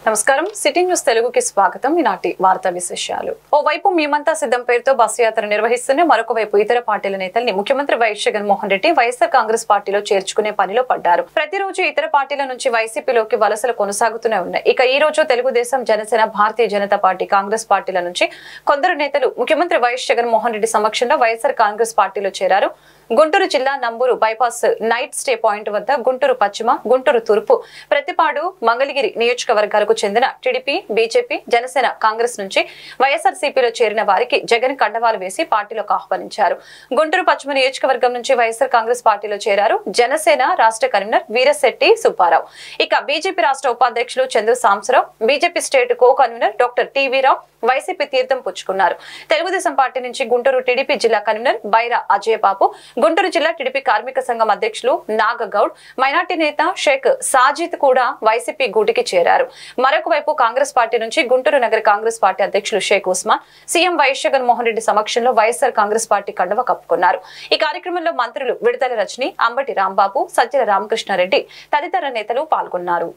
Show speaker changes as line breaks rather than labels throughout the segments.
నమస్కారం city news తెలుగుకి స్వాగతం. ఈనాటి వార్తా విశేషాలు. ఓవైపు మేమంతా సిద్ధం పేరుతో బస్సు యాత్ర నిర్వహిస్తున్న మరొక వైపు ఇతర పార్టీల నేతల్ని ముఖ్యమంత్రి వైఎస్ జగన్మోహన్ రెడ్డి వైఎస్ఆర్ కాంగ్రెస్ పార్టీలో చేర్చుకునే పనిలో పడ్డారు. ప్రతిరోజు ఇతర పార్టీల నుంచి వైసీపీలోకి వలసలు కొనసాగుతూనే ఉన్నాయి. ఇక ఈ రోజు తెలుగుదేశం, జనసేన, భారతీయ జనతా పార్టీ, కాంగ్రెస్ పార్టీల నుంచి కొందరు నేతలు ముఖ్యమంత్రి వైఎస్ జగన్మోహన్ రెడ్డి సమక్షంలో వైఎస్ఆర్ కాంగ్రెస్ పార్టీలో చేరారు. గుంటూరు జిల్లా Namburu bypass night stay point వద్ద గుంటూరు పశ్చిమ, గుంటూరు తూర్పు, ప్రతిపాడు, మంగళగిరి నియోజకవర్గాలకు చెందిన టీడీపీ, బీజేపీ, జనసేన, కాంగ్రెస్ నుంచి వైఎస్ఆర్సీపీలో చేరిన వారికి జగన్ కండవాలు వేసి పార్టీలోకి ఆహ్వానించారు. గుంటూరు పశ్చిమ నియోజకవర్గం నుంచి వైఎస్ఆర్ కాంగ్రెస్ పార్టీలో చేరారు జనసేన రాష్ట్ర కన్వీనర్ వీరశెట్టి సుబ్బారావు. ఇక బీజేపీ రాష్ట్ర ఉపాధ్యక్షులు Chandra Sambasivarao, BJP state co convener doctor TV Rao YCP తీర్థం పుచ్చుకున్నారు. తెలుగుదేశం పార్టీ నుంచి గుంటూరు టీడీపీ జిల్లా కన్వీనర్ బైరా అజయ్ బాబు, గుంటూరు జిల్లా టీడీపీ కార్మిక సంఘం అధ్యక్షులు నాగగౌడ్, మైనార్టీ నేత షేక్ సాజిద్ కూడా వైసీపీ గూటికి చేరారు. మరొక వైపు కాంగ్రెస్ పార్టీ నుంచి గుంటూరు నగర కాంగ్రెస్ పార్టీ అధ్యక్షులు షేక్ ఉస్మాన్ సీఎం వైఎస్ జగన్మోహన్ రెడ్డి సమక్షంలో వైఎస్ఆర్ కాంగ్రెస్ పార్టీ కండువా కప్పుకున్నారు. ఈ కార్యక్రమంలో మంత్రులు విడుదల రజని, అంబటి రాంబాబు, సజ్జల రామకృష్ణారెడ్డి తదితర నేతలు పాల్గొన్నారు.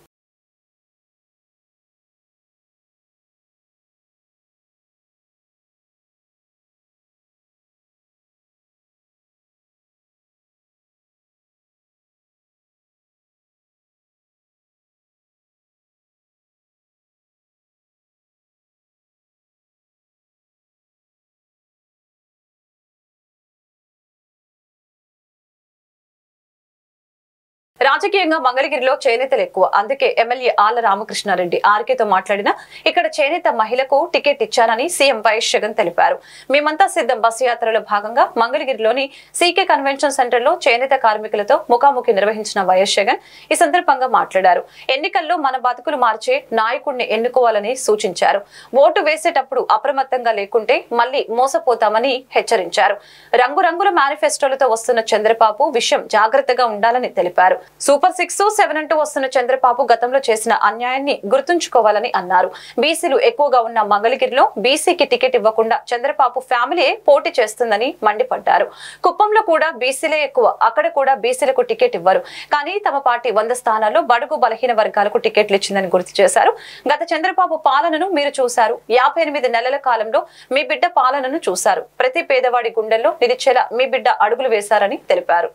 రాజకీయంగా మంగళగిరిలో చేనేతలు ఎక్కువ, అందుకే ఎమ్మెల్యే ఆళ్ల రామకృష్ణారెడ్డి ఆర్కేతో మాట్లాడిన ఇక్కడ చేనేత మహిళకు టికెట్ ఇచ్చానని సీఎం వైఎస్ జగన్ తెలిపారు. మేమంతా సిద్ధం బస్సు యాత్రలో భాగంగా మంగళగిరిలోని సీకే కన్వెన్షన్ సెంటర్ లో చేనేత కార్మికులతో ముఖాముఖి నిర్వహించిన వైఎస్ జగన్ ఈ సందర్భంగా మాట్లాడారు. ఎన్నికల్లో మన బతుకులు మార్చే నాయకుడిని ఎన్నుకోవాలని సూచించారు. ఓటు వేసేటప్పుడు అప్రమత్తంగా లేకుంటే మళ్లీ మోసపోతామని హెచ్చరించారు. రంగురంగుల మేనిఫెస్టోలతో వస్తున్న చంద్రబాబు విషయం జాగ్రత్తగా ఉండాలని తెలిపారు. సూపర్ 6, 7 అంటూ వస్తున్న చంద్రబాబు గతంలో చేసిన అన్యాయాన్ని గుర్తుంచుకోవాలని అన్నారు. బీసీలు ఎక్కువగా ఉన్న మంగళగిరిలో బీసీకి టికెట్ ఇవ్వకుండా చంద్రబాబు ఫ్యామిలీ పోటీ చేస్తుందని మండిపడ్డారు. కుప్పంలో కూడా బీసీలే ఎక్కువ, అక్కడ కూడా బీసీలకు టికెట్ ఇవ్వరు. కానీ తమ పార్టీ 100 స్థానాల్లో బడుగు బలహీన వర్గాలకు టికెట్లు ఇచ్చిందని గుర్తు చేశారు. గత చంద్రబాబు పాలనను మీరు చూశారు. 58 నెలల కాలంలో మీ బిడ్డ పాలనను చూశారు. ప్రతి పేదవాడి గుండెల్లో నిలిచేలా మీ బిడ్డ అడుగులు వేశారని తెలిపారు.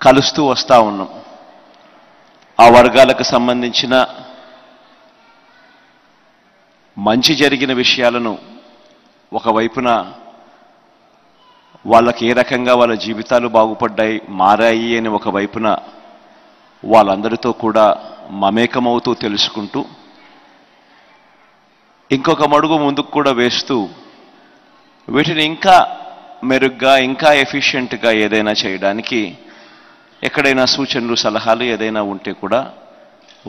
కలుస్తూ వస్తూ ఉన్నాం. ఆ వర్గాలకు సంబంధించిన మంచి జరిగిన విషయాలను ఒకవైపున వాళ్ళకి ఏ రకంగా వాళ్ళ జీవితాలు బాగుపడ్డాయి, మారాయి అని ఒకవైపున వాళ్ళందరితో కూడా మమేకమవుతూ తెలుసుకుంటూ ఇంకొక మడుగు ముందుకు కూడా వేస్తూ వీటిని ఇంకా మెరుగ్గా, ఇంకా ఎఫిషియెంట్గా ఏదైనా చేయడానికి ఎక్కడైనా సూచనలు, సలహాలు ఏదైనా ఉంటే కూడా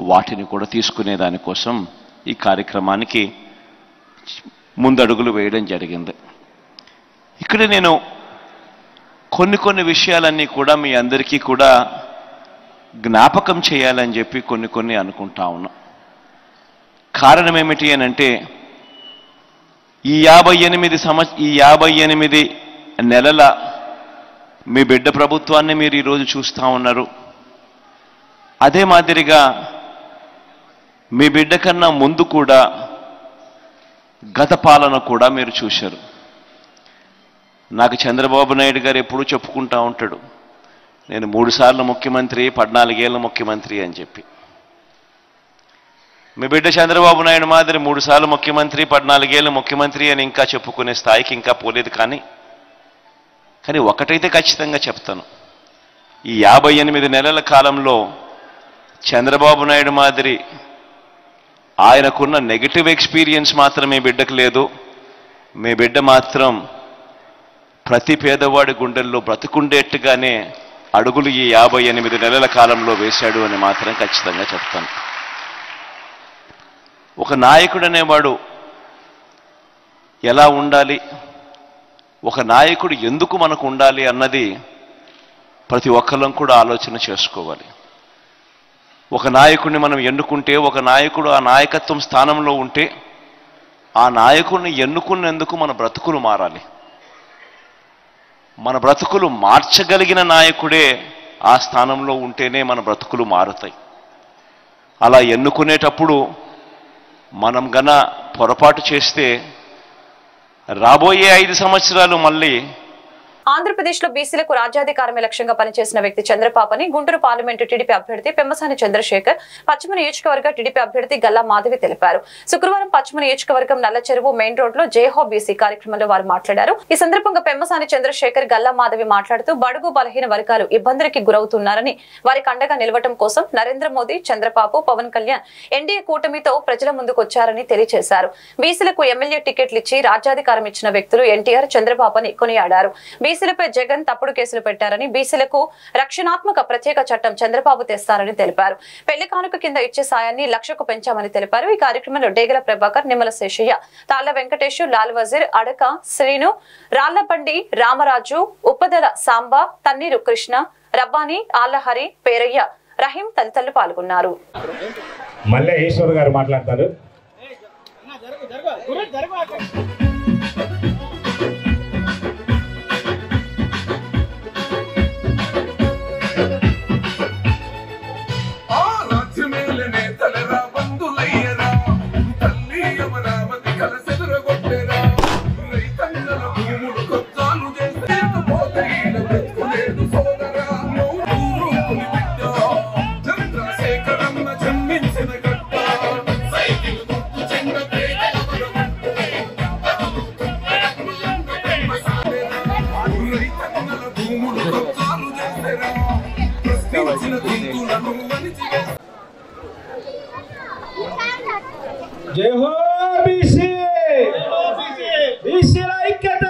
వాటిని కూడా తీసుకునే దానికోసం ఈ కార్యక్రమానికి ముందడుగులు వేయడం జరిగింది. ఇక్కడ నేను కొన్ని విషయాలన్నీ కూడా మీ అందరికీ కూడా జ్ఞాపకం చేయాలని చెప్పి కొన్ని అనుకుంటా ఉన్నా. కారణం ఏమిటి అని అంటే ఈ 58 నెలల మీ బిడ్డ ప్రభుత్వాన్ని మీరు ఈరోజు చూస్తూ ఉన్నారు. అదే మాదిరిగా మీ బిడ్డ కన్నా ముందు కూడా గత పాలన కూడా మీరు చూశారు. నాకు చంద్రబాబు నాయుడు గారు ఎప్పుడూ చెప్పుకుంటూ ఉంటాడు, నేను 3 సార్లు ముఖ్యమంత్రి, 14 ఏళ్ళ ముఖ్యమంత్రి అని చెప్పి. మీ బిడ్డ చంద్రబాబు నాయుడు మాదిరి 3 సార్లు ముఖ్యమంత్రి, 14 ఏళ్ళ ముఖ్యమంత్రి అని ఇంకా చెప్పుకునే స్థాయికి ఇంకా పోలేదు. కానీ ఒకటైతే ఖచ్చితంగా చెప్తాను, ఈ 58 నెలల కాలంలో చంద్రబాబు నాయుడు మాదిరి ఆయనకున్న నెగటివ్ ఎక్స్పీరియన్స్ మాత్రం మీ బిడ్డకు లేదు. మీ బిడ్డ మాత్రం ప్రతి పేదవాడి గుండెల్లో బ్రతుకుండేట్టుగానే అడుగులు ఈ 58 నెలల కాలంలో వేశాడు అని మాత్రం ఖచ్చితంగా చెప్తాను. ఒక నాయకుడు అనేవాడు ఎలా ఉండాలి, ఒక నాయకుడు ఎందుకు మనకు ఉండాలి అన్నది ప్రతి ఒక్కళ్ళం కూడా ఆలోచన చేసుకోవాలి. ఒక నాయకుడిని మనం ఎన్నుకుంటే, ఒక నాయకుడు ఆ నాయకత్వం స్థానంలో ఉంటే, ఆ నాయకుడిని ఎన్నుకున్నందుకు మన బ్రతుకులు మారాలి. మన బ్రతుకులు మార్చగలిగిన నాయకుడే ఆ స్థానంలో ఉంటేనే మన బ్రతుకులు మారుతాయి. అలా ఎన్నుకునేటప్పుడు మనం గన పొరపాటు చేస్తే రాబోయే 5 సంవత్సరాలు మళ్ళీ
ఆంధ్రప్రదేశ్ లో బీసీలకు రాజ్యాధికారమే లక్ష్యంగా పనిచేసిన వ్యక్తి చంద్రబాబుని గుంటూరు పార్లమెంటు టీడీపీ అభ్యర్థి పెమ్మసాని చంద్రశేఖర్ పశ్చిమ నియోజకవర్గ టీడీపీ అభ్యర్థి గల్లా మాధవి తెలిపారు. శుక్రవారం పశ్చిమ నియోజకవర్గం నల్లచెరువు మెయిన్ రోడ్ లో జేహో బీసీ కార్యక్రమంలో వారు మాట్లాడారు. ఈ సందర్భంగా పెమ్మసాని చంద్రశేఖర్ గల్లా మాధవి మాట్లాడుతూ బడుగు బలహీన వర్గాలు ఇబ్బందులకి గురవుతున్నారని వారికి అండగా నిలవటం కోసం నరేంద్ర మోదీ, చంద్రబాబు, పవన్ కళ్యాణ్ ఎన్డీఏ కూటమితో ప్రజల ముందుకు వచ్చారని తెలియజేశారు. బీసీలకు ఎమ్మెల్యే టికెట్లు ఇచ్చి రాజ్యాధికారం ఇచ్చిన వ్యక్తులు ఎన్టీఆర్, చంద్రబాబుని కొనియాడారు. బీసీలపై జగన్ తప్పుడు కేసులు పెట్టారని, బీసీలకు రక్షణాత్మక ప్రత్యేక చట్టం చంద్రబాబు తెస్తారని తెలిపారు. పెళ్లి కానుక కింద ఇచ్చే సాయాన్ని 1,00,000కు పెంచామని తెలిపారు. ఈ కార్యక్రమంలో డేగల ప్రభాకర్, నిమ్మల శేషయ్య, తాళ్ల వెంకటేష్, లాల్ వజీర్, అడక శ్రీను, రాళ్లబండి రామరాజు, ఉప్పదల సాంబ, తన్నీరు కృష్ణ, రబ్బాని, ఆళ్లహరి, పేరయ్య, రహీం తదితరులు పాల్గొన్నారు.
మల్లేశ్వర్ గారు మాట్లాడతారు. జై హో బీసీ, బీసీల ఐక్యత.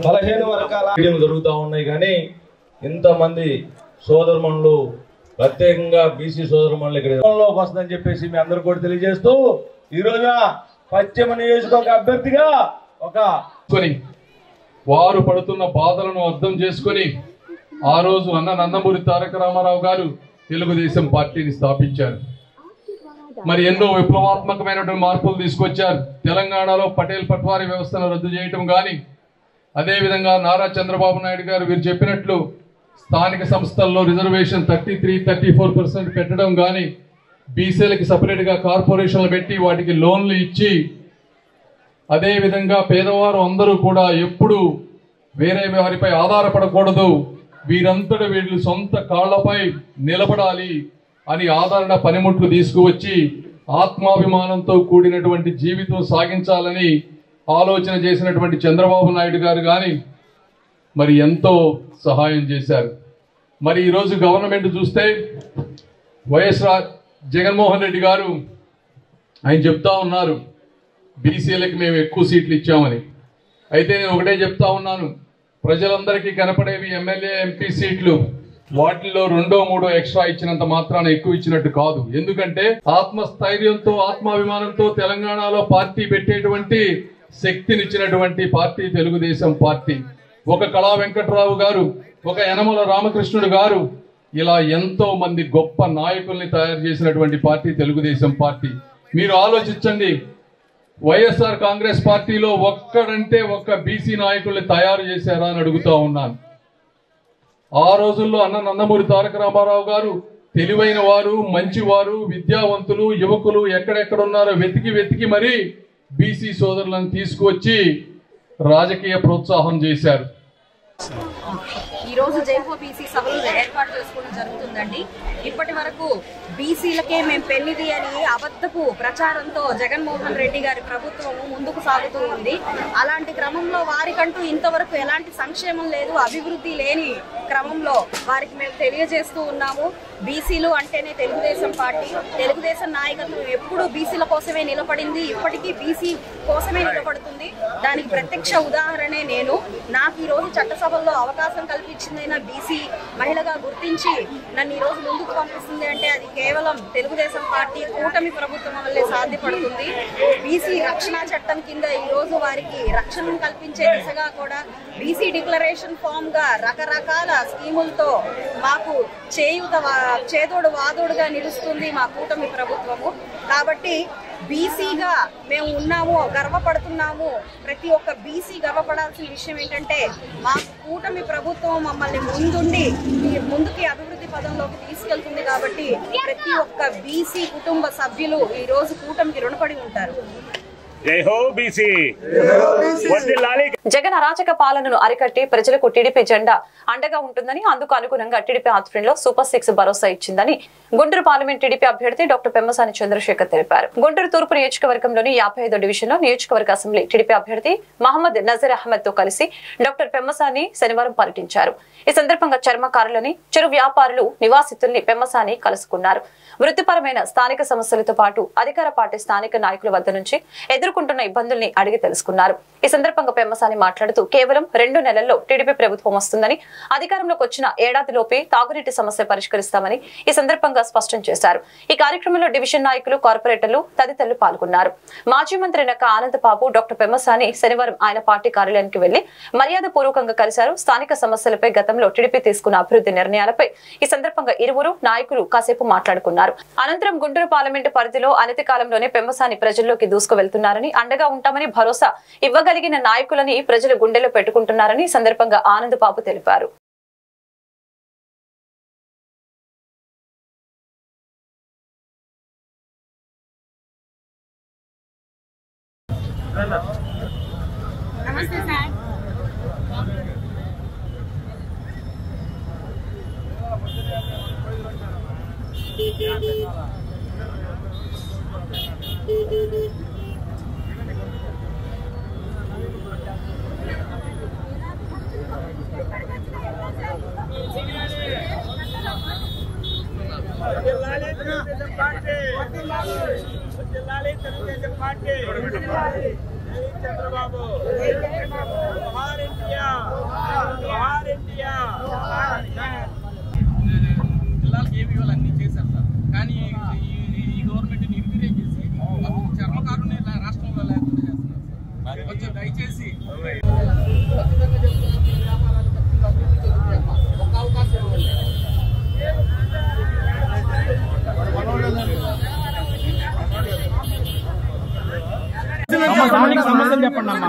బలహీన వర్గాల జరుగుతూ ఉన్నాయి. కానీ ఇంతమంది సోదరుమణులు, ప్రత్యేకంగా బీసీ సోదరుమణులు ఇక్కడ వస్తుందని చెప్పేసి మీ అందరూ కూడా తెలియజేస్తూ ఈ రోజున పశ్చిమ నియోజకవర్గ అభ్యర్థిగా
వారు పడుతున్న బాధలను అర్థం చేసుకొని ఆ రోజు నందమూరి తారక రామారావు గారు తెలుగుదేశం పార్టీని స్థాపించారు. మరి ఎన్నో విప్లవాత్మకమైనటువంటి మార్పులు తీసుకొచ్చారు. తెలంగాణలో పటేల్ పట్వారీ వ్యవస్థను రద్దు చేయటం కానీ, అదేవిధంగా నారా చంద్రబాబు నాయుడు గారు వీరు చెప్పినట్లు స్థానిక సంస్థల్లో రిజర్వేషన్ 33-34% పెట్టడం కానీ, బీసీలకి సపరేట్గా కార్పొరేషన్లు పెట్టి వాటికి లోన్లు ఇచ్చి, అదేవిధంగా పేదవారు అందరూ కూడా ఎప్పుడు వేరే వారిపై ఆధారపడకూడదు, వీరంతటి వీళ్ళు సొంత కాళ్లపై నిలబడాలి అని ఆదరణ పనిముట్లు తీసుకువచ్చి ఆత్మాభిమానంతో కూడినటువంటి జీవితం సాగించాలని ఆలోచన చేసినటువంటి చంద్రబాబు నాయుడు గారు కానీ మరి ఎంతో సహాయం చేశారు. మరి ఈరోజు గవర్నమెంట్ చూస్తే వైఎస్ జగన్మోహన్ రెడ్డి గారు ఆయన చెప్తా ఉన్నారు బీసీలకు మేము ఎక్కువ సీట్లు ఇచ్చామని. అయితే నేను ఒకటే చెప్తా ఉన్నాను, ప్రజలందరికీ కనపడేవి ఎమ్మెల్యే ఎంపీ సీట్లు, వాటిల్లో 2-3 ఎక్స్ట్రా ఇచ్చినంత మాత్రాన ఎక్కువ ఇచ్చినట్టు కాదు. ఎందుకంటే ఆత్మస్థైర్యంతో, ఆత్మాభిమానంతో తెలంగాణలో పార్టీ పెట్టేటువంటి శక్తినిచ్చినటువంటి పార్టీ తెలుగుదేశం పార్టీ. ఒక కళా వెంకట్రావు గారు, ఒక యనమల రామకృష్ణుడు గారు, ఇలా ఎంతో మంది గొప్ప నాయకుల్ని తయారు చేసినటువంటి పార్టీ తెలుగుదేశం పార్టీ. మీరు ఆలోచించండి, వైఎస్ఆర్ కాంగ్రెస్ పార్టీలో ఒక్కడంటే ఒక్క బీసీ నాయకుల్ని తయారు చేశారా అని అడుగుతా ఉన్నాను. ఆ రోజుల్లో నందమూరి తారక రామారావు గారు తెలివైన వారు, మంచివారు, విద్యావంతులు, యువకులు ఎక్కడెక్కడున్నారో వెతికి మరీ బీసీ సోదరులను తీసుకువచ్చి రాజకీయ ప్రోత్సాహం చేశారు.
ఈ రోజు జైహో బీసీ సభలు ఏర్పాటు చేసుకోవడం జరుగుతుందండి. ఇప్పటి వరకు బీసీలకే మేము పెళ్లిది అని అబద్ధపు ప్రచారంతో జగన్మోహన్ రెడ్డి గారి ప్రభుత్వం ముందుకు సాగుతూ ఉంది. అలాంటి క్రమంలో వారికంటూ ఇంతవరకు ఎలాంటి సంక్షేమం లేదు, అభివృద్ధి లేని క్రమంలో వారికి మేము తెలియజేస్తూ ఉన్నాము. బీసీలు అంటేనే తెలుగుదేశం పార్టీ, తెలుగుదేశం నాయకత్వం ఎప్పుడూ బీసీల కోసమే నిలబడింది, ఇప్పటికీ బీసీ కోసమే నిలబడుతుంది. దానికి ప్రత్యక్ష ఉదాహరణే నేను. నాకు ఈ రోజు చట్టసభల్లో అవకాశం కల్పించిందైనా బీసీ మహిళగా గుర్తించి నన్ను ఈ రోజు ముందుకు పంపిస్తుంది అంటే అది కేవలం తెలుగుదేశం పార్టీ కూటమి ప్రభుత్వం వల్లే సాధ్యపడుతుంది. బీసీ రక్షణ చట్టం కింద ఈ రోజు వారికి రక్షణను కల్పించే దిశగా కూడా బీసీ డిక్లరేషన్ ఫామ్ గా రకరకాల స్కీములతో మాకు చేదోడు వాదోడుగా నిలుస్తుంది మా కూటమి ప్రభుత్వము. కాబట్టి బీసీగా మేము ఉన్నాము, గర్వపడుతున్నాము. ప్రతి ఒక్క బీసీ గర్వపడాల్సిన విషయం ఏంటంటే మా కూటమి ప్రభుత్వం మమ్మల్ని ముందుకి అభివృద్ధి పదంలోకి తీసుకెళ్తుంది. కాబట్టి ప్రతి ఒక్క బీసీ కుటుంబ సభ్యులు ఈ రోజు కూటమికి రుణపడి ఉంటారు.
జై హో బీసీ.
జగన్ అరాచక పాలనను అరికట్టి ప్రజలకు టీడీపీ జెండా అండగా ఉంటుందని, అందుకు అనుగుణంగా టీడీపీ ఆధ్వర్యంలో సూపర్ 6 భరోసా ఇచ్చిందని గుంటూరు పార్లమెంట్ టీడీపీ అభ్యర్థి డాక్టర్ పెమ్మసాని చంద్రశేఖర్ తెలిపారు. గుంటూరు తూర్పు నియోజకవర్గంలోని 55వ డివిజన్ లో నియోజకవర్గ అసెంబ్లీ టీడీపీ అభ్యర్థి మహమ్మద్ నజీర్ అహ్మద్ తో కలిసి డాక్టర్ పెమ్మసాని శనివారం పర్యటించారు. ఈ సందర్భంగా చర్మకారులని, చిరు వ్యాపారులు, నివాసితుల్ని పెమ్మసాని కలుసుకున్నారు. వృత్తిపరమైన స్థానిక సమస్యలతో పాటు అధికార పార్టీ స్థానిక నాయకుల వద్ద నుంచి ఎదుర్కొంటున్న ఇబ్బందుల్ని అడిగి తెలుసుకున్నారు. ఈ సందర్భంగా పెమ్మసాని మాట్లాడుతూ కేవలం 2 నెలల్లో టీడీపీ ప్రభుత్వం వస్తుందని, అధికారంలోకి వచ్చిన ఏడాదిలోపే తాగునీటి సమస్య పరిష్కరిస్తామని ఈ సందర్భంగా స్పష్టం చేశారు. ఈ కార్యక్రమంలో డివిజన్ నాయకులు, కార్పొరేటర్లు తదితరులు పాల్గొన్నారు. మాజీ మంత్రి నక్క ఆనందబాబు డాక్టర్ పెమ్మసాని శనివారం ఆయన పార్టీ కార్యాలయానికి వెళ్లి మర్యాద పూర్వకంగా కలిశారు. స్థానిక సమస్యలపై, గతంలో టీడీపీ తీసుకున్న అభివృద్ధి నిర్ణయాలపై ఈ సందర్భంగా ఇరువురు నాయకులు కాసేపు మాట్లాడుకున్నారు. అనంతరం గుంటూరు పార్లమెంటు పరిధిలో అనతి కాలంలోనే పెమ్మసాని ప్రజల్లోకి దూసుకువెళ్తున్నారని, అండగా ఉంటామని భరోసా ఇవ్వగలిగిన నాయకులని ప్రజలు గుండెలో పెట్టుకుంటున్నారని ఈ సందర్భంగా ఆనందబాబు తెలిపారు.
నమస్తే సార్.
చంద్రబాబు జిల్లాలకు ఏమి ఇవ్వాలి అన్ని చేశారు సార్. కానీ ఈ గవర్నమెంట్ నిర్వీర్యం చేసి చర్మకారుని రాష్ట్రంలో లేకుండా చేస్తున్నారు సార్. కొంచెం దయచేసి ఒక అవకాశం ఇవ్వండి.
సమస్యలు చెప్పండి అమ్మా.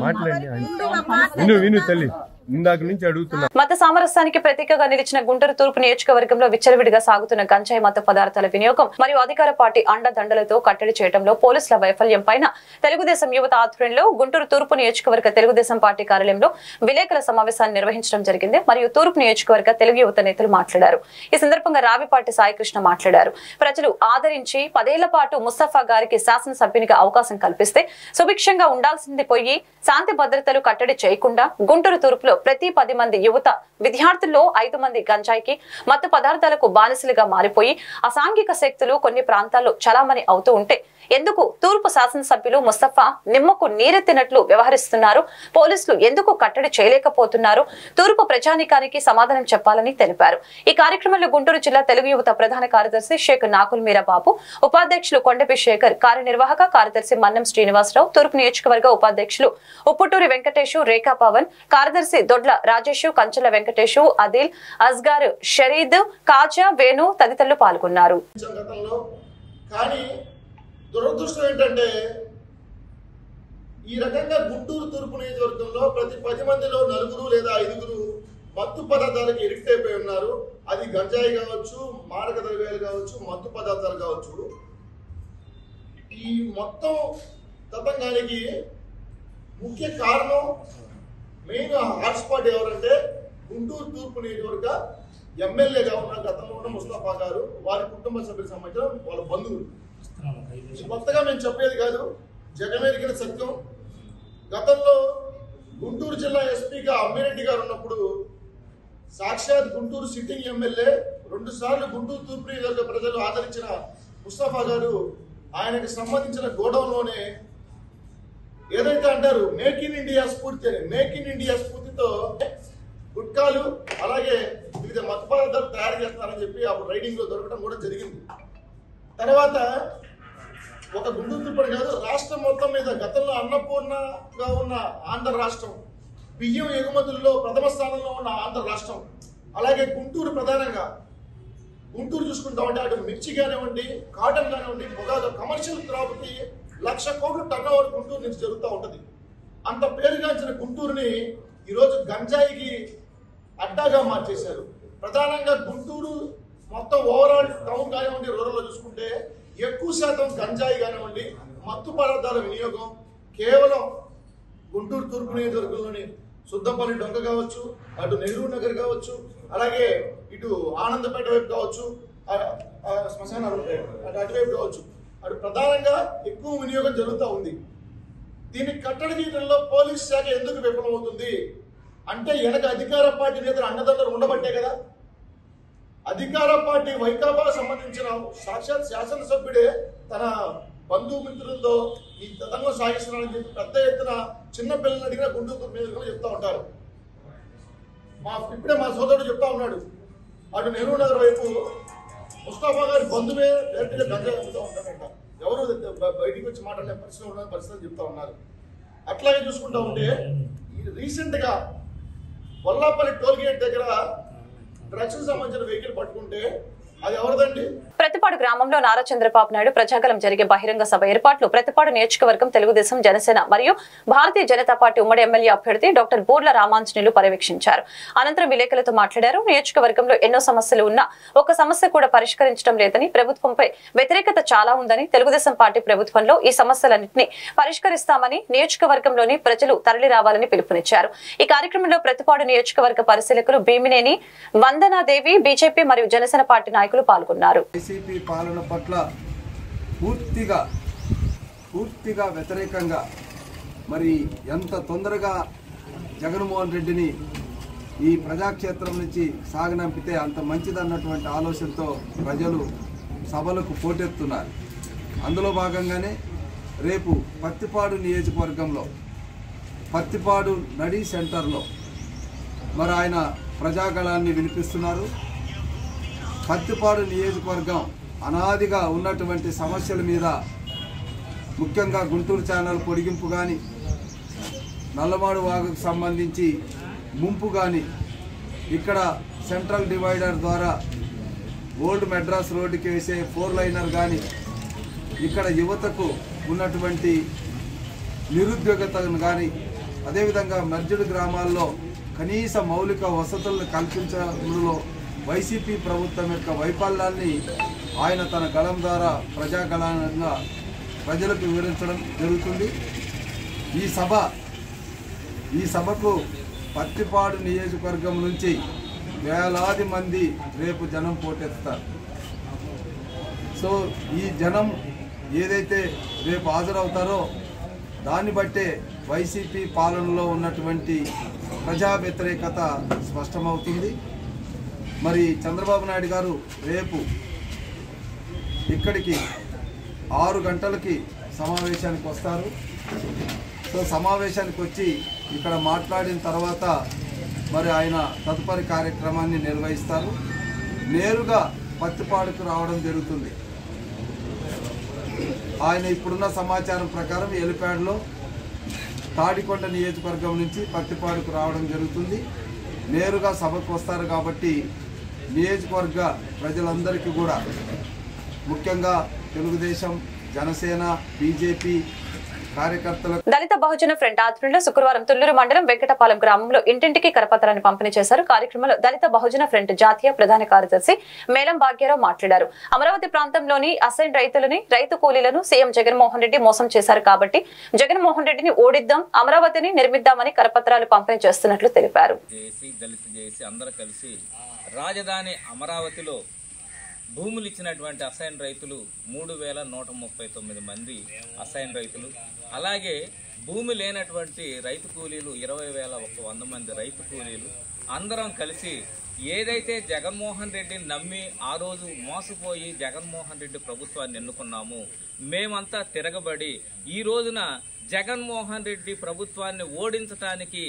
మాట్లాడండి. విను తల్లి, ఇందాక నుంచి అడుగుతున్నా.
మత సామరస్యానికి ప్రతీకగా నిలిచిన గుంటూరు తూర్పు నియోజకవర్గంలో విచ్చలవిడిగా సాగుతున్న గంజాయి మత పదార్థాల వినియోగం మరియు అధికార పార్టీ అండదండలతో కట్టడి చేయడంలో పోలీసుల వైఫల్యం పైన తెలుగుదేశం యువత ఆధ్వర్యంలో గుంటూరు తూర్పు నియోజకవర్గ తెలుగుదేశం పార్టీ కార్యాలయంలో విలేకరుల సమావేశాన్ని నిర్వహించడం జరిగింది. మరియు తూర్పు నియోజకవర్గ తెలుగు యువత నేతలు మాట్లాడారు. ఈ సందర్భంగా రావిపాటి సాయికృష్ణ మాట్లాడారు. ప్రజలు ఆదరించి 10 ఏళ్ల పాటు ముస్తఫా గారికి శాసనసభ్యునిగా అవకాశం కల్పిస్తే సుభిక్షంగా ఉండాల్సింది పోయి శాంతి భద్రతలు కట్టడి చేయకుండా గుంటూరు తూర్పులో ప్రతి 10 మంది యువత విద్యార్థుల్లో 5 మంది గంజాయికి, మత్తు పదార్థాలకు బానిసలుగా మారిపోయి అసాంఘిక శక్తులు కొన్ని ప్రాంతాల్లో చలామణి అవుతూ ఉంటే ఎందుకు తూర్పు శాసనసభ్యులు ముస్తఫా నిమ్మకు నీరెత్తినట్లు వ్యవహరిస్తున్నారు? పోలీసులు ఎందుకు కట్టడి చేయలేకపోతున్నారు? తూర్పు ప్రజానికానికి సమాధానం చెప్పాలని తెలిపారు. ఈ కార్యక్రమంలో గుంటూరు జిల్లా తెలుగు యువత ప్రధాన కార్యదర్శి షేక్ నాకుల్ మీరా బాబు, ఉపాధ్యక్షులు కొండపి శేఖర్, కార్యనిర్వాహక కార్యదర్శి మన్నం శ్రీనివాసరావు, తూర్పు నియోజకవర్గ ఉపాధ్యక్షులు ఉప్పుటూరి వెంకటేశు, రేఖా పవన్, కార్యదర్శి దొడ్ల రాజేషు, కంచెల వెంకటేశు, అదిల్, అస్గార్, షరీద్, కాజా, వేణు తదితరులు పాల్గొన్నారు.
దురదృష్టం ఏంటంటే ఈ రకంగా గుంటూరు తూర్పు నియోజకవర్గంలో ప్రతి 10 మందిలో 4 లేదా 5 మత్తు పదార్థాలకు ఎడిక్ట్ అయిపోయి ఉన్నారు. అది గంజాయి కావచ్చు, మారక ద్రవ్యాలు కావచ్చు, మత్తు పదార్థాలు కావచ్చు. ఈ మొత్తం తతంగానికి ముఖ్య కారణం, మెయిన్ హాట్స్పాట్ ఎవరంటే గుంటూరు తూర్పు నియోజకవర్గ ఎమ్మెల్యేగా ఉన్న గతంలో ఉన్న ముస్తఫా గారు, వారి కుటుంబ సభ్యులకు సంబంధించిన వాళ్ళ బంధువులు. కొత్తగా మేము చెప్పేది కాదు, జగమెరిగిన సత్యం. గతంలో గుంటూరు జిల్లా ఎస్పీగా అమ్మిరెడ్డి గారు ఉన్నప్పుడు సాక్షాత్ గుంటూరు సిట్టింగ్ ఎమ్మెల్యే 2 సార్లు గుంటూరు తూర్పు నియోజకవర్గ ప్రజలు ఆదరించిన ముస్తఫా గారు ఆయనకు సంబంధించిన గోడౌన్లోనే ఏదైతే అంటారు మేక్ ఇన్ ఇండియా స్ఫూర్తి అని, మేక్ ఇన్ ఇండియా స్ఫూర్తితో గుట్కాలు అలాగే వివిధ మత్తు పదార్థాలు తయారు చేస్తారని చెప్పి అప్పుడు రైడింగ్ లో దొరకడం కూడా జరిగింది. తర్వాత ఒక గుంటూరు తూర్పు కాదు, రాష్ట్రం మొత్తం మీద గతంలో అన్నపూర్ణగా ఉన్న ఆంధ్ర రాష్ట్రం, బియ్యం ఎగుమతుల్లో ప్రథమ స్థానంలో ఉన్న ఆంధ్ర రాష్ట్రం, అలాగే గుంటూరు ప్రధానంగా గుంటూరు చూసుకుంటామంటే అటు మిర్చి కానివ్వండి, కాటన్ కానివ్వండి, పొగాకు కమర్షియల్ క్రాప్కి 1,00,000 కోట్ల టర్నోవర్ గుంటూరు నుంచి జరుగుతూ ఉంటుంది. అంత పేరుగాంచిన గుంటూరుని ఈరోజు గంజాయికి అడ్డాగా మార్చేశారు. ప్రధానంగా గుంటూరు మొత్తం ఓవరాల్ టౌన్ కానివ్వండి, రూరల్లో చూసుకుంటే ఎక్కువ శాతం గంజాయి కానివ్వండి, మత్తు పదార్థాల వినియోగం కేవలం గుంటూరు తూర్పు నియోజకవర్గంలోని సుద్దంపల్లి డొంక కావచ్చు, అటు నెహ్రూ నగర్ కావచ్చు, అలాగే ఇటు ఆనందపేట వైపు కావచ్చు, శ్మశాన అటువైపు కావచ్చు, అటు ప్రధానంగా ఎక్కువ వినియోగం జరుగుతూ ఉంది. దీన్ని కట్టడి చేయడంలో పోలీస్ శాఖ ఎందుకు విఫలమవుతుంది అంటే వెనక అధికార పార్టీ నేతలు అండదండలు ఉండబట్టే కదా. అధికార పార్టీ వైకాపాకు సంబంధించిన సాక్షాత్ శాసనసభ్యుడే తన బంధుమిత్రులతో ఈ తతంగం సాగిస్తున్నారని చెప్పి పెద్ద ఎత్తున చిన్న పిల్లలు అడిగిన గుంటూరు నియోజకవర్గంలో చెప్తా ఉంటారు. ఇప్పుడే మా సోదరుడు చెప్తా ఉన్నాడు, అటు నెహ్రూ నగర్ వైపు ముస్తఫా గారి బంధువే డైరెక్ట్గా గంజాయి అమ్ముతూ ఉంటారంట. ఎవరు బయటికి వచ్చి మాట్లాడే పరిస్థితి ఉన్న పరిస్థితులు చెప్తా ఉన్నారు. అట్లాగే చూసుకుంటా ఉంటే రీసెంట్ గా వల్లాపల్లి టోల్ గేట్ దగ్గర డ్రగ్స్ సంబంధించిన వెహికల్ పట్టుకుంటే అది ఎవరిదండి?
ప్రతిపాడు గ్రామంలో నారా చంద్రబాబు నాయుడు ప్రజాగలం జరిగే బహిరంగ సభ ఏర్పాట్లు ప్రతిపాడు నియోజకవర్గం తెలుగుదేశం, జనసేన మరియు భారతీయ జనతా పార్టీ ఉమ్మడి ఎమ్మెల్యే అభ్యర్థి డాక్టర్ బూర్ల రామాంజనేయులు పర్యవేక్షించారు. అనంతరం విలేకరులతో మాట్లాడారు. నియోజకవర్గంలో ఎన్నో సమస్యలు ఉన్నా ఒక సమస్య కూడా పరిష్కరించడం లేదని, ప్రభుత్వంపై వ్యతిరేకత చాలా ఉందని, తెలుగుదేశం పార్టీ ప్రభుత్వంలో ఈ సమస్యలన్నింటినీ పరిష్కరిస్తామని, నియోజకవర్గంలోని ప్రజలు తరలి రావాలని పిలుపునిచ్చారు. ఈ కార్యక్రమంలో ప్రతిపాడు నియోజకవర్గ పరిశీలకులు భీమినేని వందనాదేవి, బీజేపీ మరియు జనసేన పార్టీ నాయకులు పాల్గొన్నారు.
వైసీపీ పాలన పట్ల పూర్తిగా వ్యతిరేకంగా మరి ఎంత తొందరగా జగన్మోహన్ రెడ్డిని ఈ ప్రజాక్షేత్రం నుంచి సాగనంపితే అంత మంచిదన్నటువంటి ఆలోచనతో ప్రజలు సభలకు పోటెత్తున్నారు. అందులో భాగంగానే రేపు పత్తిపాడు నియోజకవర్గంలో పత్తిపాడు నడి సెంటర్లో మరి ఆయన ప్రజాగళాన్ని వినిపిస్తున్నారు. పత్తిపాడు నియోజకవర్గం అనాదిగా ఉన్నటువంటి సమస్యల మీద ముఖ్యంగా గుంటూరు ఛానల్ పొడిగింపు కానీ, నల్లమాడు వాగుకు సంబంధించి ముంపు కానీ, ఇక్కడ సెంట్రల్ డివైడర్ ద్వారా ఓల్డ్ మెడ్రాస్ రోడ్డుకి వేసే 4 లైనర్ కానీ, ఇక్కడ యువతకు ఉన్నటువంటి నిరుద్యోగతను కానీ, అదేవిధంగా మర్జుడు గ్రామాల్లో కనీస మౌలిక వసతులను కల్పించడంలో వైసీపీ ప్రభుత్వం యొక్క వైఫల్యాన్ని ఆయన తన గళం ద్వారా ప్రజాగళంగా ప్రజలకు వివరించడం జరుగుతుంది. ఈ సభకు పత్తిపాడు నియోజకవర్గం నుంచి వేలాది మంది రేపు జనం పోటెత్తారు. సో ఈ జనం ఏదైతే రేపు హాజరవుతారో దాన్ని బట్టే వైసీపీ పాలనలో ఉన్నటువంటి ప్రజా వ్యతిరేకత స్పష్టమవుతుంది. మరి చంద్రబాబు నాయుడు గారు రేపు ఇక్కడికి 6 గంటలకి సమావేశానికి వస్తారు. సో సమావేశానికి వచ్చి ఇక్కడ మాట్లాడిన తర్వాత మరి ఆయన తదుపరి కార్యక్రమాన్ని నిర్వహిస్తారు. నేరుగా పత్తిపాడుకు రావడం జరుగుతుంది. ఆయన ఇప్పుడున్న సమాచారం ప్రకారం ఎలిపాడ్లో తాడికొండ నియోజకవర్గం నుంచి పత్తిపాడుకు రావడం జరుగుతుంది. నేరుగా సభకు వస్తారు కాబట్టి నియోజకవర్గ ప్రజలందరికీ కూడా ముఖ్యంగా తెలుగుదేశం, జనసేన, బీజేపీ కార్యకర్తలు
దళిత బహుజన ఫ్రంట్ ఆధ్వర్యంలో శుక్రవారం తుళ్లూరు మండలం వెంకటపాలెం గ్రామంలో ఇంటింటికి కరపత్రాన్ని పంపిణీ చేశారు. కార్యక్రమంలో దళిత బహుజన ఫ్రంట్ జాతీయ ప్రధాన కార్యదర్శి మేలం భాగ్యరావు మాట్లాడారు. అమరావతి ప్రాంతంలోని అసైన్ రైతులని, రైతు కూలీలను సీఎం జగన్మోహన్ రెడ్డి మోసం చేశారు కాబట్టి జగన్మోహన్ రెడ్డిని ఓడిద్దాం, అమరావతిని నిర్మిద్దామని కరపత్రాలు పంపిణీ చేస్తున్నట్లు తెలిపారు.
అందరూ కలిసి రాజధాని అమరావతిలో భూములు ఇచ్చినటువంటి అసైన్ రైతులు 3139 మంది అసైన్ రైతులు. అలాగే భూమి లేనటువంటి రైతు కూలీలు 20,100 మంది రైతు కూలీలు. అందరం కలిసి ఏదైతే జగన్మోహన్ రెడ్డిని నమ్మి ఆ రోజు మోసపోయి జగన్మోహన్ రెడ్డి ప్రభుత్వాన్ని ఎన్నుకున్నాము, మేమంతా తిరగబడి ఈ రోజున జగన్మోహన్ రెడ్డి ప్రభుత్వాన్ని ఓడించడానికి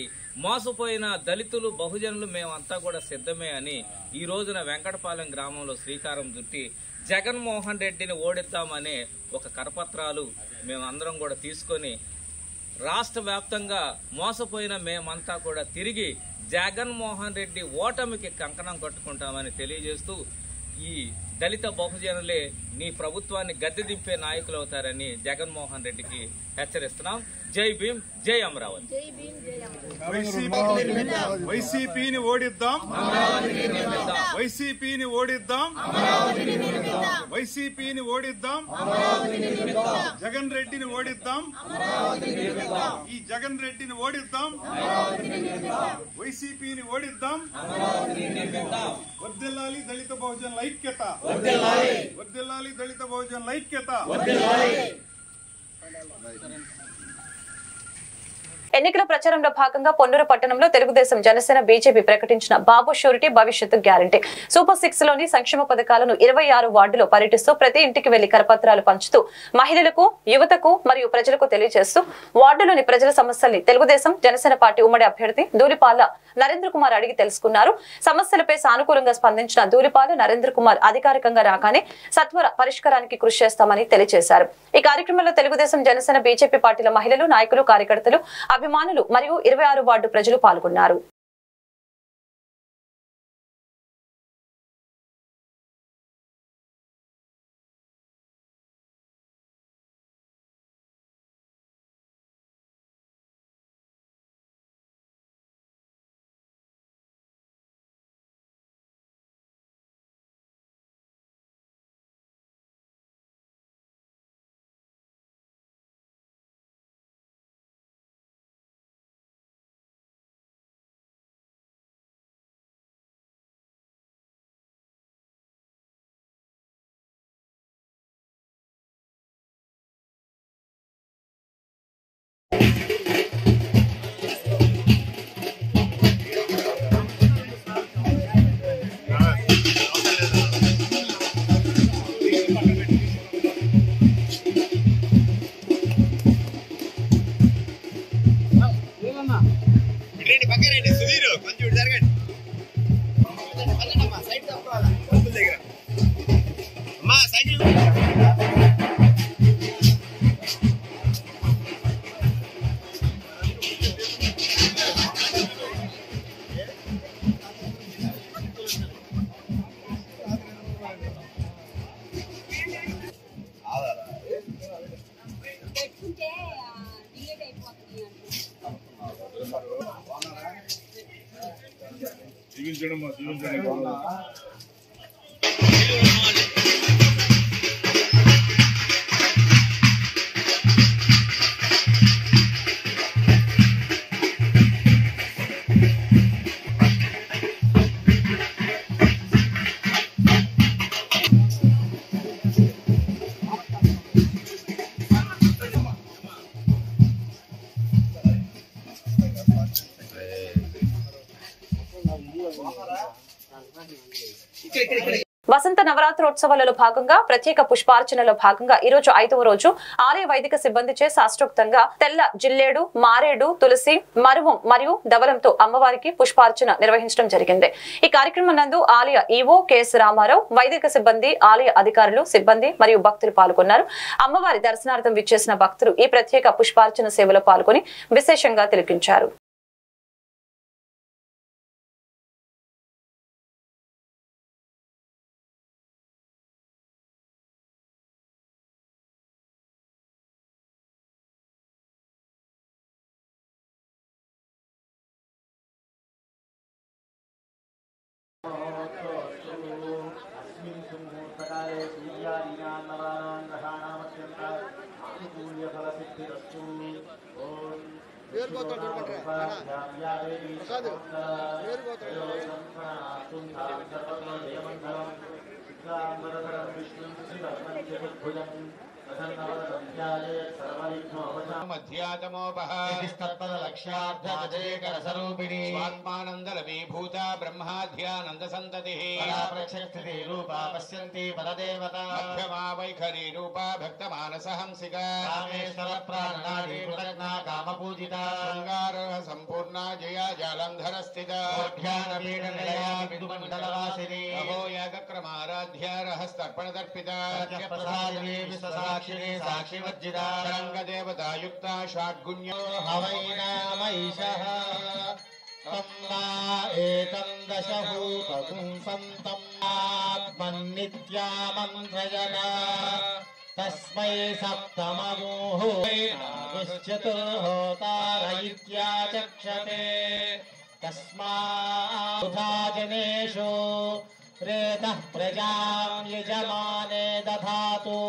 మోసపోయిన దళితులు బహుజనులు మేమంతా కూడా సిద్ధమే అని ఈ రోజున వెంకటపాలెం గ్రామంలో శ్రీకారం చుట్టి జగన్మోహన్ రెడ్డిని ఓడిద్దామనే ఒక కరపత్రాలు మేమందరం కూడా తీసుకొని రాష్ట్ర వ్యాప్తంగా మోసపోయిన మేమంతా కూడా తిరిగి జగన్మోహన్ రెడ్డి ఓటమికి కంకణం కట్టుకుంటామని తెలియజేస్తూ ఈ దళిత బహుజనులే నీ ప్రభుత్వాన్ని గద్దె దింపే నాయకులు అవుతారని జగన్మోహన్ రెడ్డికి హెచ్చరిస్తున్నాం. జై భీమ్, జై అమరావతి.
వైసీపీని ఓడిద్దాం, వైసీపీని ఓడిద్దాం, వైసీపీని ఓడిద్దాం, జగన్ రెడ్డిని ఓడిద్దాం, ఈ జగన్ రెడ్డిని ఓడిద్దాం, వైసీపీని ఓడిద్దాం. వర్ధిల్లాలి దళిత బహుజనుల ఐక్యత, వర్ధిల్లాలి దళిత బహుజనుల ఐక్యత.
ఎన్నికల ప్రచారంలో భాగంగా పొన్నూరు పట్టణంలో తెలుగుదేశం, జనసేన, బీజేపీ ప్రకటించిన బాబు షూరిటీ భవిష్యత్తు గ్యారంటీ సూపర్ 6 లోని సంక్షేమ పథకాలను 26 వార్డులో పర్యటిస్తూ ప్రతి ఇంటికి వెళ్లి కరపత్రాలు పంచుతూ మహిళలకు, యువతకు మరియు ప్రజలకు తెలియజేస్తూ వార్డులోని ప్రజల సమస్యల్ని తెలుగుదేశం, జనసేన పార్టీ ఉమ్మడి అభ్యర్థి ధూళిపాల నరేంద్ర కుమార్ అడిగి తెలుసుకున్నారు. సమస్యలపై సానుకూలంగా స్పందించిన ధూళిపాల నరేంద్ర కుమార్ అధికారికంగా రాగానే సత్వర పరిష్కారానికి కృషి చేస్తామని తెలియజేశారు. ఈ కార్యక్రమంలో తెలుగుదేశం, జనసేన, బీజేపీ పార్టీల మహిళలు, నాయకులు, కార్యకర్తలు, అభిమానులు మరియు 26 వార్డు ప్రజలు పాల్గొన్నారు. వసంత నవరాత్రోత్సవాలలో భాగంగా ప్రత్యేక పుష్పార్చనలో భాగంగా ఈ రోజు 5వ రోజు ఆలయ వైదిక సిబ్బందిచే శాస్త్రోక్తంగా తెల్ల జిల్లేడు, మారేడు, తులసి, మరువం మరియు దవలంతో అమ్మవారికి పుష్పార్చన నిర్వహించడం జరిగింది. ఈ కార్యక్రమం నందు ఆలయ ఈవో కెఎస్ రామారావు, వైదిక సిబ్బంది, ఆలయ అధికారులు, సిబ్బంది మరియు భక్తులు పాల్గొన్నారు. అమ్మవారి దర్శనార్థం విచ్చేసిన భక్తులు ఈ ప్రత్యేక పుష్పార్చన సేవలో పాల్గొని విశేషంగా తిలకించారు.
పేరు
स्वात्मानन्दलभीभूता ब्रह्माध्यानन्दसन्ततिः रूपा पश्यन्ति परदेवता मध्यमा वैखरी रूपा भक्तमानसहंसिका रामेश्वरप्राणनाडी कृतज्ञा कामपूजिता शृङ्गारः सम्पूर्णा जया जालन्धरस्थिता ध्यानपीठनिलया विदुमण्डलवासिनी अहो यागक्रमाराध्या रहस्तर्पणदर्पिता सत्यप्रसादिनी विश्वसाक्षिणी साक्षिवर्जिता रङ्गदेवतायुक्ता षाड्गुण्यो हवैनामैषः एतं दशभूतगुं सन्तम् आत्मन्नित्यामन्त्रजना तस्मै सप्तममुहूर्तश्चतुर्होतार इत्याचक्षते तस्माजनेषु रेतः प्रजां यजमाने दधातु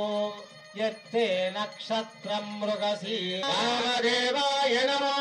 यत्ते नक्षत्रं मृगसी रामदेवाय नमः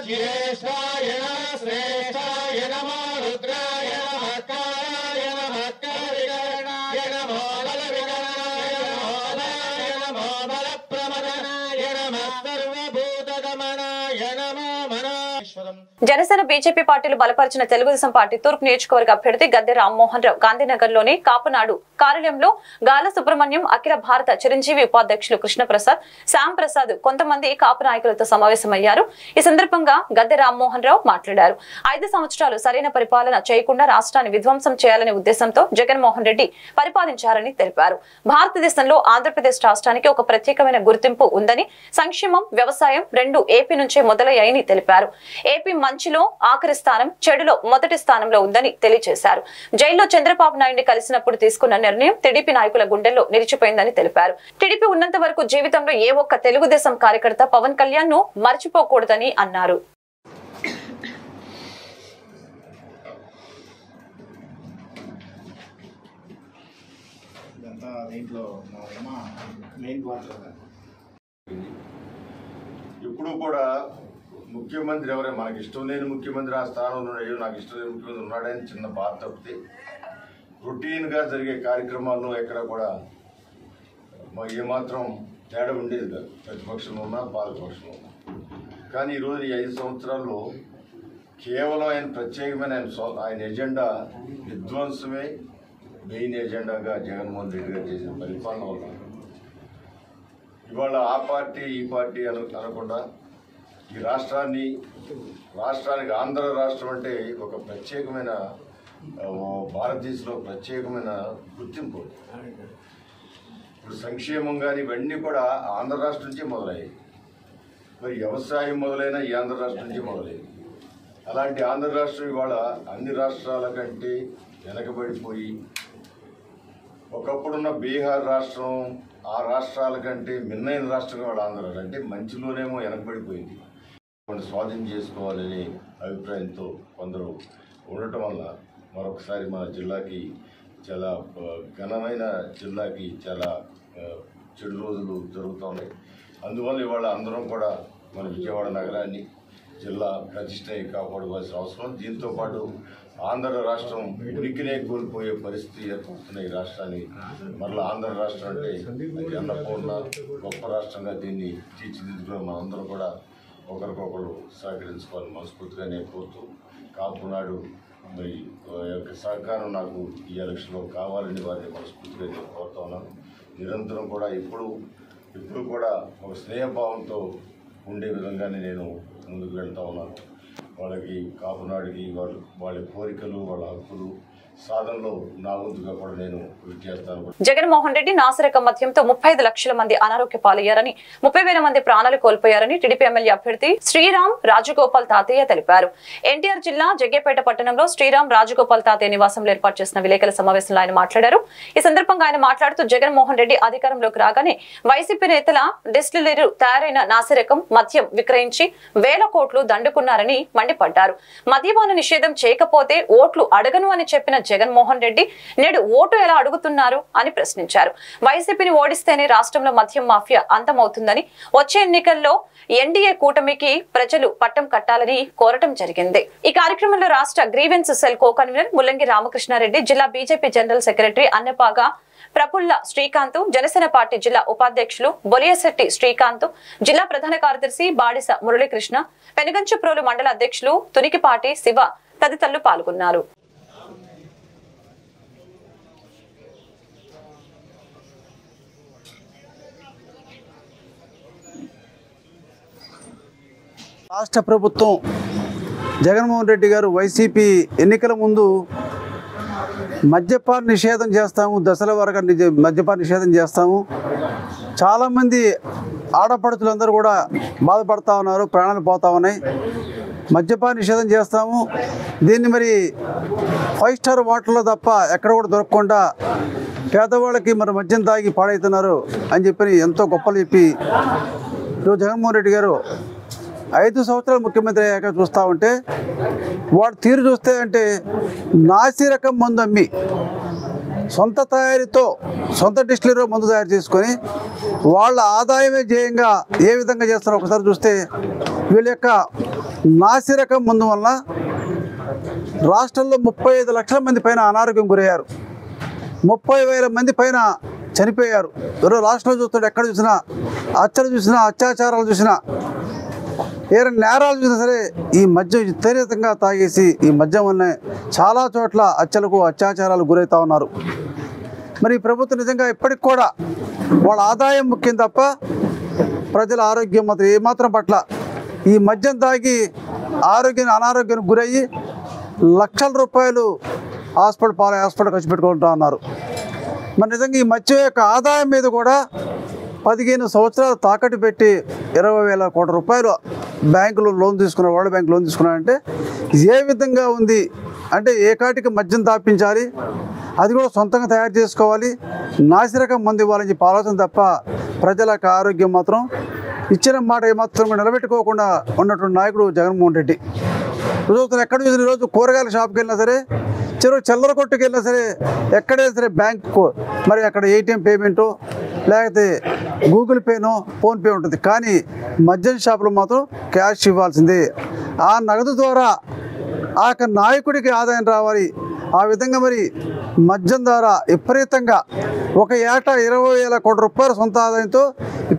ज्येष्ठाय नमः श्रेष्ठाय नमः रुद्राय नमः कालाय नमः कारिकरणाय नमो बलविकरणाय नमो बलाय नमो बलप्रमदनाय नमः सर्वभूतगमनाय नमो मनेश्वरम्
జనసేన బీజేపీ పార్టీలు బలపరిచిన తెలుగుదేశం పార్టీ తూర్పు నియోజకవర్గ అభ్యర్థి గద్దె రామ్మోహన్ రావు గాంధీనగర్ లోని కాపునాడు కార్యాలయంలో గాల సుబ్రహ్మణ్యం అఖిల భారత చిరంజీవి ఉపాధ్యక్షులు కృష్ణప్రసాద్ శ్యామ్ ప్రసాద్ కొంతమంది కాపు నాయకులతో సమావేశమయ్యారు. ఈ సందర్భంగా గద్దె రామ్మోహన్ రావు మాట్లాడారు. 5 సంవత్సరాలు సరైన పరిపాలన చేయకుండా రాష్ట్రాన్ని విధ్వంసం చేయాలనే ఉద్దేశంతో జగన్మోహన్ రెడ్డి పరిపాలించారని తెలిపారు. భారతదేశంలో ఆంధ్రప్రదేశ్ రాష్ట్రానికి ఒక ప్రత్యేకమైన గుర్తింపు ఉందని, సంక్షేమం వ్యవసాయం 2 ఏపీ నుంచే మొదలయ్యాయని తెలిపారు. ఏపీ మంచిలో ఆఖరి స్థానం, చెడులో మొదటి స్థానంలో ఉందని తెలియజేశారు. జైల్లో చంద్రబాబు నాయుడిని కలిసినప్పుడు తీసుకున్న నిర్ణయం టీడీపీ నాయకుల గుండెల్లో నిలిచిపోయిందని తెలిపారు. టీడీపీ ఉన్నంత వరకు జీవితంలో ఏ ఒక్క తెలుగుదేశం కార్యకర్త పవన్ కళ్యాణ్ ను మర్చిపోకూడదని అన్నారు.
ఇప్పుడు కూడా ముఖ్యమంత్రి ఎవరే మనకి ఇష్టం లేని ముఖ్యమంత్రి ఆ స్థానంలో ఉన్నాడు, నాకు ఇష్టం లేని ముఖ్యమంత్రి ఉన్నాడని చిన్న బాధ తప్పితే రొటీన్గా జరిగే కార్యక్రమాల్లో ఎక్కడ కూడా ఏమాత్రం తేడా ఉండేది కాదు, ప్రతిపక్షంలో ఉన్నా పాలకపక్షంలో ఉన్నా. కానీ ఈరోజు ఈ 5 సంవత్సరాల్లో కేవలం ఆయన ప్రత్యేకమైన ఆయన ఎజెండా విధ్వంసమే మెయిన్ ఎజెండాగా జగన్మోహన్ రెడ్డి గారు చేసిన పరిపాలన వల్ల ఇవాళ ఆ పార్టీ ఈ పార్టీ అనకుండా ఈ రాష్ట్రానికి ఆంధ్ర రాష్ట్రం అంటే ఒక ప్రత్యేకమైన భారతదేశంలో ప్రత్యేకమైన గుర్తింపు. ఇప్పుడు సంక్షేమం కానీ ఇవన్నీ కూడా ఆంధ్ర రాష్ట్రం నుంచే మొదలయ్యాయి. మరి వ్యవసాయం మొదలైన ఈ ఆంధ్ర రాష్ట్రం నుంచే మొదలయ్యింది. అలాంటి ఆంధ్ర రాష్ట్రం ఇవాళ అన్ని రాష్ట్రాల కంటే వెనకబడిపోయి ఒకప్పుడున్న బీహార్ రాష్ట్రం ఆ రాష్ట్రాల కంటే మిన్నైన రాష్ట్రం వాళ్ళ ఆంధ్ర అంటే మంచిలోనేమో వెనకబడిపోయింది. స్వాధీనం చేసుకోవాలనే అభిప్రాయంతో కొందరు ఉండటం వల్ల మరొకసారి మన జిల్లాకి చాలా ఘనమైన జిల్లాకి చాలా చెడు రోజులు జరుగుతూ ఉన్నాయి. అందువల్ల ఇవాళ అందరం కూడా మన విజయవాడ నగరాన్ని జిల్లా ప్రతిష్టని కాపాడుకోవాల్సిన అవసరం. దీంతోపాటు ఆంధ్ర రాష్ట్రం ఉనికినే కోల్పోయే పరిస్థితి ఏర్పడుతున్న ఈ రాష్ట్రాన్ని మరలా ఆంధ్ర రాష్ట్రం అంటే అన్నపూర్ణ గొప్ప రాష్ట్రంగా దీన్ని తీర్చిదిద్దుకుని మనందరం కూడా ఒకరికొకరు సహకరించుకోవాలని మనస్ఫూర్తిగా నేను కోరుతూ కాపునాడు మరి యొక్క సహకారం నాకు ఈ ఎలక్షన్లో కావాలని వారిని మనస్ఫూర్తిగా నేను కోరుతా ఉన్నాను. నిరంతరం కూడా ఇప్పుడు కూడా ఒక స్నేహభావంతో ఉండే విధంగానే నేను ముందుకు వెళ్తా ఉన్నాను. వాళ్ళకి కాపునాడికి వాళ్ళ కోరికలు వాళ్ళ హక్కులు సాధనలో నా వంతుగా కూడా నేను కృషి చేస్తాను.
జగన్మోహన్ రెడ్డి నాసిరకం మద్యంతో 35 లక్షల మంది అనారోగ్య పాలయ్యారని, 30,000 మంది ప్రాణాలు కోల్పోయారని టీడీపీ ఎమ్మెల్యే అభ్యర్థి శ్రీరామ్ రాజగోపాల్ తాతయ్య తెలిపారు. ఎన్టీఆర్ జిల్లా జగ్గేపేట పట్టణంలో శ్రీరామ్ రాజగోపాల్ తాతయ్య నివాసంలో ఏర్పాటు చేసిన విలేకరుల సమావేశంలో ఆయన మాట్లాడారు. ఈ సందర్భంగా ఆయన మాట్లాడుతూ జగన్మోహన్ రెడ్డి అధికారంలోకి రాగానే వైసీపీ నేతల డిస్టిలరీ తయారైన నాసిరకం మద్యం విక్రయించి 1,000 కోట్లు దండుకున్నారని మండిపడ్డారు. మద్యపాన నిషేధం చేయకపోతే ఓట్లు అడగను అని చెప్పిన జగన్మోహన్ రెడ్డి నేడు ఓటు ఎలా అడుగుతున్నారు అని ప్రశ్నించారు. వైసీపీని ఓడిస్తేనే రాష్ట్రంలో మద్యం మాఫియా అంతమవుతుందని, వచ్చే ఎన్నికల్లో ఎన్డీఏ కూటమికి ప్రజలు పట్టం కట్టాలని కోరటం జరిగింది. ఈ కార్యక్రమంలో రాష్ట్ర grievance cell co convener Mullangi Ramakrishna Reddy, జిల్లా BJP general secretary Annapaga Praphulla Srikanth, Janasena party జిల్లా ఉపాధ్యక్షులు బొలియశెట్టి శ్రీకాంత్, జిల్లా ప్రధాన కార్యదర్శి బాడిస మురళీకృష్ణ, పెనుగంచిప్రోలు మండల అధ్యక్షులు తునికిపాటి శివ తదితరులు పాల్గొన్నారు.
రాష్ట్ర ప్రభుత్వం జగన్మోహన్ రెడ్డి గారు వైసీపీ ఎన్నికల ముందు మద్యపాన నిషేధం చేస్తాము, దశల వరకు మద్యపాన నిషేధం చేస్తాము, చాలామంది ఆడపడుచులందరూ కూడా బాధపడతా ఉన్నారు, ప్రాణాలు పోతా ఉన్నాయి, మద్యపాన నిషేధం చేస్తాము, దీన్ని మరి 5 స్టార్ హోటల్లో తప్ప ఎక్కడ కూడా దొరకకుండా పేదవాళ్ళకి మరి మద్యం తాగి పాడవుతున్నారు అని చెప్పి ఎంతో గొప్పలు చెప్పి ఈరోజు జగన్మోహన్ రెడ్డి గారు 5 సంవత్సరాలు ముఖ్యమంత్రి అయ్యాక చూస్తూ ఉంటే వాడు తీరు చూస్తే అంటే నాసి రకం మందు అమ్మి సొంత తయారీతో సొంత డిస్టిలరీలో మందు తయారు చేసుకొని వాళ్ళ ఆదాయమే ధ్యేయంగా ఏ విధంగా చేస్తారో ఒకసారి చూస్తే వీళ్ళ యొక్క నాసి రకం మందు వల్ల రాష్ట్రంలో 35 లక్షల మంది పైన అనారోగ్యం గురయ్యారు, 30,000 మంది పైన చనిపోయారు. ఈరోజు రాష్ట్రంలో చూస్తుంటే ఎక్కడ చూసినా హత్యలు చూసినా, అత్యాచారాలు చూసినా, ఏ నేరాలు చూసినా సరే ఈ మద్యం విపరీతంగా తాగేసి ఈ మద్యం వల్లనే చాలా చోట్ల హత్యలకు అత్యాచారాలు గురవుతూ ఉన్నారు. మరి ఈ ప్రభుత్వం నిజంగా ఇప్పటికి కూడా వాళ్ళ ఆదాయం ముఖ్యం తప్ప ప్రజల ఆరోగ్యం మాత్రం ఏమాత్రం పట్ల ఈ మద్యం తాగి అనారోగ్యానికి గురయ్యి లక్షల రూపాయలు హాస్పిటల్ ఖర్చు పెట్టుకుంటూ ఉన్నారు. మరి నిజంగా ఈ మద్యం యొక్క ఆదాయం మీద కూడా 15 సంవత్సరాలు తాకట్టు పెట్టి 20,000 కోట్ల రూపాయలు బ్యాంకులో లోన్ తీసుకున్నారు, వరల్డ్ బ్యాంక్ లోన్ తీసుకున్నారంటే ఏ విధంగా ఉంది అంటే ఏ కాటికి మద్యం తాపించాలి, అది కూడా సొంతంగా తయారు చేసుకోవాలి, నాసిరకం మందు ఇవ్వాలని చెప్పి ఆలోచన తప్ప ప్రజల ఆరోగ్యం మాత్రం ఇచ్చిన మాట ఏమాత్రం నిలబెట్టుకోకుండా ఉన్నటువంటి నాయకుడు జగన్మోహన్ రెడ్డి. రోజు ఎక్కడ చూసిన ఈరోజు కూరగాయల షాప్కి వెళ్ళినా సరే, చెరువు చిల్లర కొట్టుకు వెళ్ళినా సరే, ఎక్కడైనా సరే బ్యాంకు మరి అక్కడ ఏటీఎం పేమెంటు లేకపోతే గూగుల్ పేనో ఫోన్పే ఉంటుంది, కానీ మద్యం షాపులో మాత్రం క్యాష్ ఇవ్వాల్సిందే. ఆ నగదు ద్వారా ఆ నాయకుడికి ఆదాయం రావాలి. ఆ విధంగా మరి మద్యం ద్వారా విపరీతంగా ఒక ఏటా 20,000 కోట్ల రూపాయల సొంత ఆదాయంతో